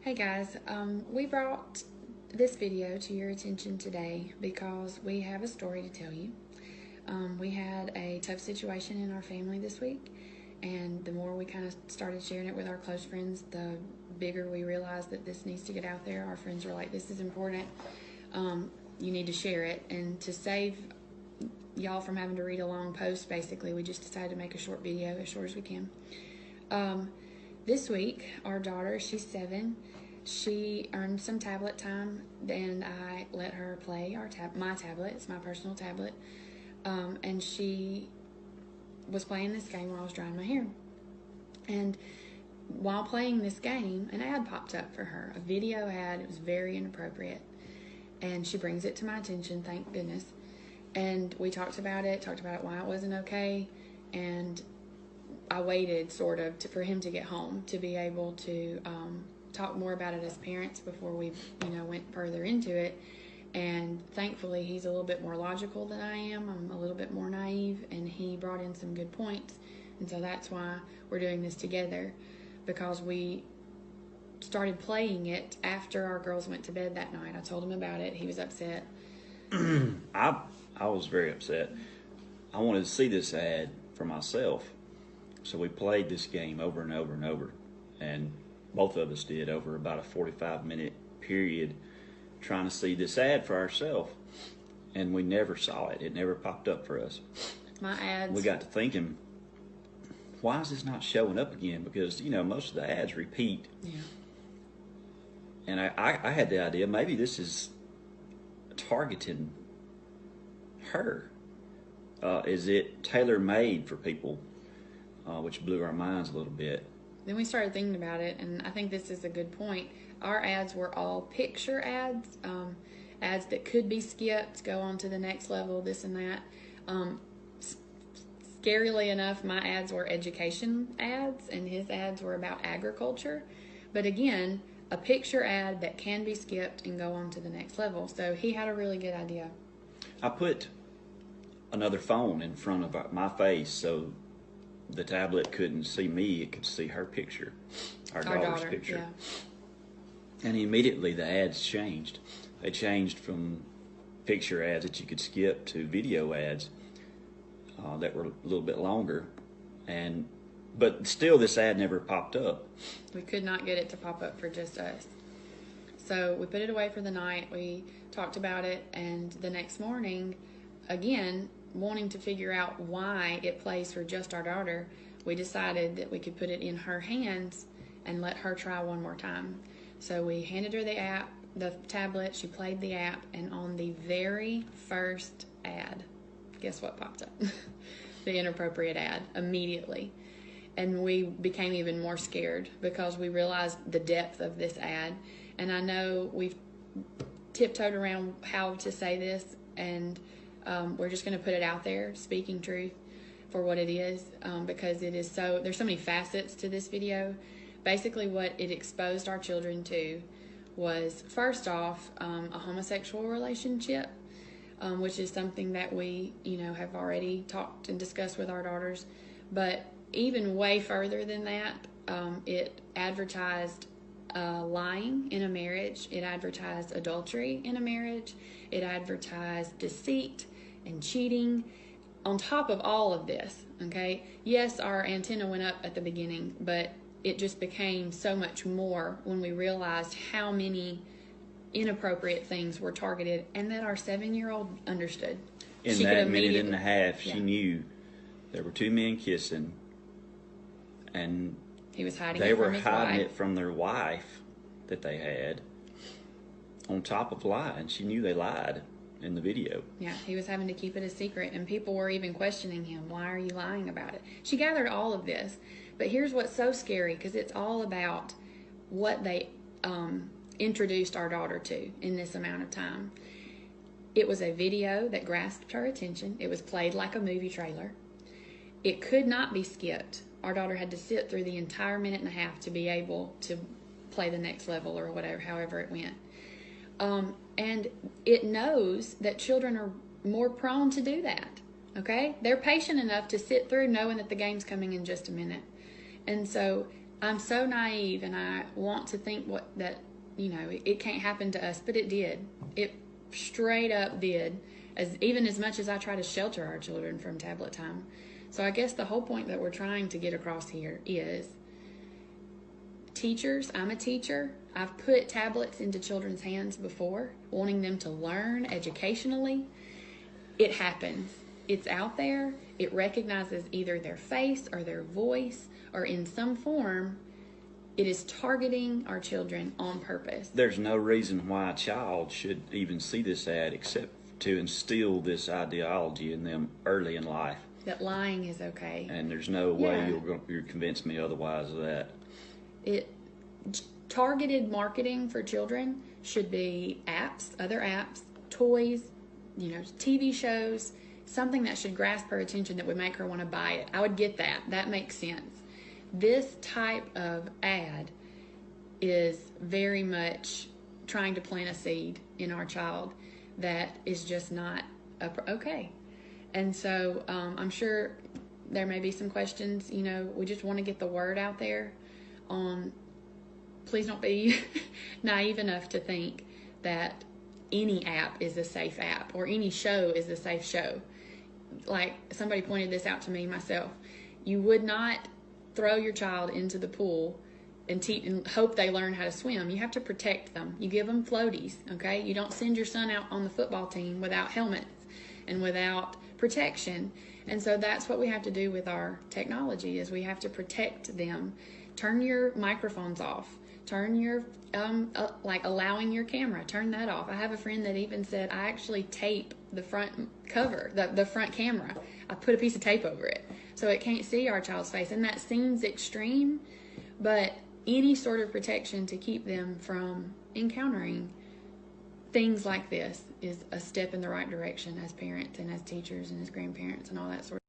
Hey guys, we brought this video to your attention today because we have a story to tell you. We had a tough situation in our family this week, and the more we kind of started sharing it with our close friends, the bigger we realized that this needs to get out there. Our friends were like, this is important. You need to share it. And to save y'all from having to read a long post, basically, we just decided to make a short video, as short as we can. This week, our daughter, she's 7, she earned some tablet time, and I let her play my tablet. It's my personal tablet. And she was playing this game while I was drying my hair. And while playing this game, an ad popped up for her, a video ad. It was very inappropriate. And she brings it to my attention, thank goodness. And we talked about it, why it wasn't okay. And I waited sort of for him to get home to be able to talk more about it as parents before we went further into it. And thankfully he's a little bit more logical than I am. I'm a little bit more naive, and he brought in some good points. And so that's why we're doing this together, because we started playing it after our girls went to bed that night. I told him about it. He was upset. I was very upset. I wanted to see this ad for myself. So we played this game over and over and over, and both of us did over about a 45-minute period trying to see this ad for ourselves, and we never saw it. It never popped up for us. My ads. We got to thinking, why is this not showing up again? Because, most of the ads repeat. Yeah. And I had the idea, maybe this is targeting her. Is it tailor-made for people? Which blew our minds a little bit. Then we started thinking about it, and I think this is a good point. Our ads were all picture ads, ads that could be skipped, go on to the next level, this and that. Scarily enough, my ads were education ads, and his ads were about agriculture. But again, a picture ad that can be skipped and go on to the next level. So he had a really good idea. I put another phone in front of my face so the tablet couldn't see me, it could see her picture, our daughter's picture. Yeah. And immediately the ads changed. They changed from picture ads that you could skip to video ads that were a little bit longer. But still this ad never popped up. We could not get it to pop up for just us. So we put it away for the night. We talked about it, and the next morning, again, wanting to figure out why it plays for just our daughter, we decided that we could put it in her hands and let her try one more time. So we handed her the tablet, she played the app, and on the very first ad, guess what popped up? The inappropriate ad, immediately. And we became even more scared because we realized the depth of this ad. And I know we've tiptoed around how to say this, and we're just going to put it out there, speaking truth for what it is, because it is there's so many facets to this video. Basically what it exposed our children to was, first off, a homosexual relationship, which is something that we, have already talked and discussed with our daughters. But even way further than that, it advertised lying in a marriage. It advertised adultery in a marriage. It advertised deceit and cheating. On top of all of this, okay, yes, our antenna went up at the beginning, but it just became so much more when we realized how many inappropriate things were targeted, and that our 7-year-old understood. In that minute and a half, she knew there were 2 men kissing, and he was hiding they it were from his hiding wife. it from their wife that they had, on top of lying. She knew they lied in the video. Yeah, he was having to keep it a secret, and people were even questioning him. Why are you lying about it? She gathered all of this, but here's what's so scary, because it's all about what they introduced our daughter to in this amount of time. It was a video that grasped her attention. It was played like a movie trailer. It could not be skipped. Our daughter had to sit through the entire minute and a half to be able to play the next level, or whatever, however it went. And it knows that children are more prone to do that, okay? They're patient enough to sit through knowing that the game's coming in just a minute. And so I'm so naive, and I want to think that it can't happen to us, but it did. It straight up did. Even as much as I try to shelter our children from tablet time. So I guess the whole point that we're trying to get across here is teachers. I'm a teacher. I've put tablets into children's hands before, wanting them to learn educationally. It happens. It's out there. It recognizes either their face or their voice, or in some form, it is targeting our children on purpose. There's no reason why a child should even see this ad except to instill this ideology in them early in life. That lying is okay. And there's no way you'll convince me otherwise of that. Targeted marketing for children should be apps, other apps, toys, TV shows, something that should grasp her attention that would make her want to buy it. I would get that. That makes sense. This type of ad is very much trying to plant a seed in our child that is just not okay. And so I'm sure there may be some questions. We just want to get the word out there on, please don't be naive enough to think that any app is a safe app or any show is a safe show. Like somebody pointed this out to me myself. You would not throw your child into the pool and hope they learn how to swim. You have to protect them. You give them floaties, okay? You don't send your son out on the football team without helmets and without protection. And so that's what we have to do with our technology, is we have to protect them. Turn your microphones off. Turn your, allowing your camera, turn that off. I have a friend that even said, I actually tape the front cover, the front camera. I put a piece of tape over it so it can't see our child's face. And that seems extreme, but any sort of protection to keep them from encountering things like this is a step in the right direction as parents and as teachers and as grandparents and all that sort of